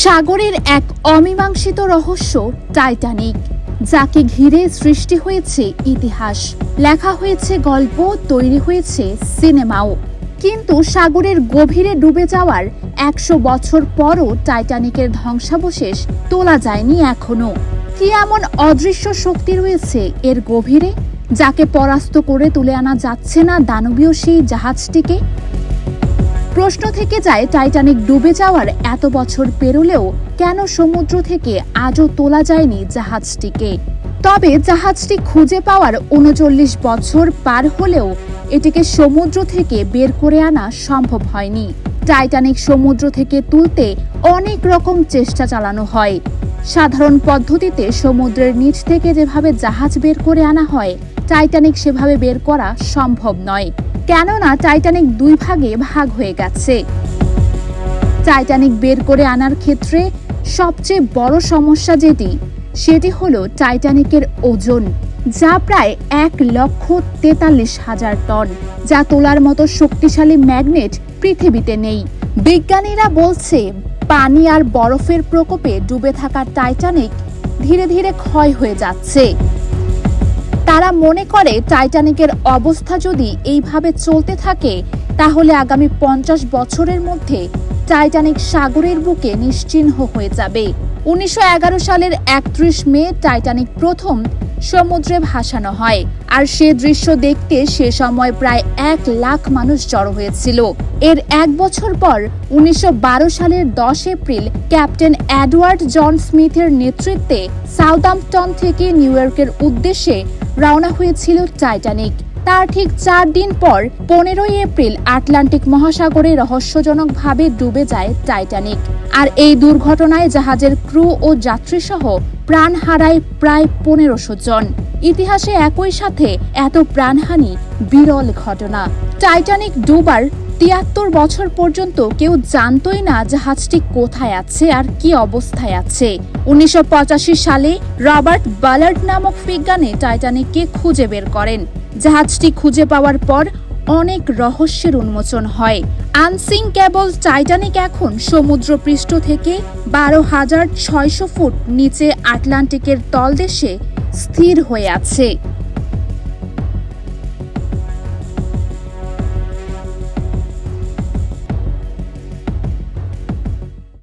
সাগরের এক অমীমাংসিত রহস্য টাইটানিক, যাকে ঘিরে সৃষ্টি হয়েছে ইতিহাস, লেখা হয়েছে গল্প, তৈরি হয়েছে সিনেমাও। কিন্তু সাগরের গভীরে ডুবে যাওয়ার 100 বছর পরও টাইটানিকের ধ্বংসাবশেষ তোলা যায়নি এখনো। কি এমন অদৃশ্য শক্তি রয়েছে এর গভীরে, যাকে পরাস্ত করে তুলে আনা যাচ্ছে না দানবীয় সেই জাহাজটিকে? প্রশ্ন থেকে যায়, টাইটানিক ডুবে যাওয়ার এত বছর পেরোলেও কেন সমুদ্র থেকে আজও তোলা যায়নি জাহাজটিকে? তবে জাহাজটি খুঁজে পাওয়ার 39 বছর পার হলেও এটিকে সমুদ্র থেকে বের করে আনা সম্ভব হয়নি। টাইটানিক সমুদ্র থেকে তুলতে অনেক রকম চেষ্টা চালানো হয়। সাধারণ পদ্ধতিতে সমুদ্রের নিচ থেকে যেভাবে জাহাজ বের করে আনা হয়, টাইটানিক সেভাবে বের করা সম্ভব নয়, কেননা টাইটানিক 2 ভাগে ভাগ হয়ে গেছে। টাইটানিক বের করে আনার ক্ষেত্রে সবচেয়ে বড় সমস্যা সেটি হলো টাইটানিকের ওজন, যা প্রায় 1,43,000 টন, যা তোলার মতো শক্তিশালী ম্যাগনেট পৃথিবীতে নেই। বিজ্ঞানীরা বলছে, পানি আর বরফের প্রকোপে ডুবে থাকা টাইটানিক ধীরে ধীরে ক্ষয় হয়ে যাচ্ছে। তারা মনে করে টাইটানিকের অবস্থা যদি এইভাবে চলতে থাকে, তাহলে আগামী 50 বছরের মধ্যে টাইটানিক সাগরের বুকে নিশ্চিহ্ন হয়ে যাবে। 1911 সালের 31 মে টাইটানিক প্রথম সমুদ্রে ভাসানো হয়, আর সে দৃশ্য দেখতে সে সময় প্রায় 1 লাখ মানুষ জড়ো হয়েছিল। এর 1 বছর পর 1912 সালের 10 এপ্রিল ক্যাপ্টেন এডওয়ার্ড জন স্মিথের নেতৃত্বে সাউদাম্পটন থেকে নিউ ইয়র্কের উদ্দেশ্যে রওনা হয়েছিল টাইটানিক। তার ঠিক 4 দিন পর 15 এপ্রিল আটলান্টিক মহাসাগরে রহস্যজনকভাবে ডুবে যায় টাইটানিক। আর এই দুর্ঘটনায় জাহাজের ক্রু ও যাত্রী সহ প্রাণ হারায় প্রায় 1500 জন। ইতিহাসে একই সাথে এত প্রাণহানি বিরল ঘটনা। টাইটানিক ডুবার 73 বছর পর্যন্ত কেউ জানতই না জাহাজটি কোথায় আছে আর কি অবস্থায় আছে। 1985 সালে রবার্ট বালার্ড নামক বিজ্ঞানী টাইটানিককে খুঁজে বের করেন। জাহাজটি খুঁজে পাওয়ার পর অনেক রহস্যের উন্মোচন হয়। আনসিঙ্কেবল টাইটানিক এখন সমুদ্রপৃষ্ঠ থেকে 12,600 ফুট নিচে আটলান্টিকের তলদেশে স্থির হয়ে আছে।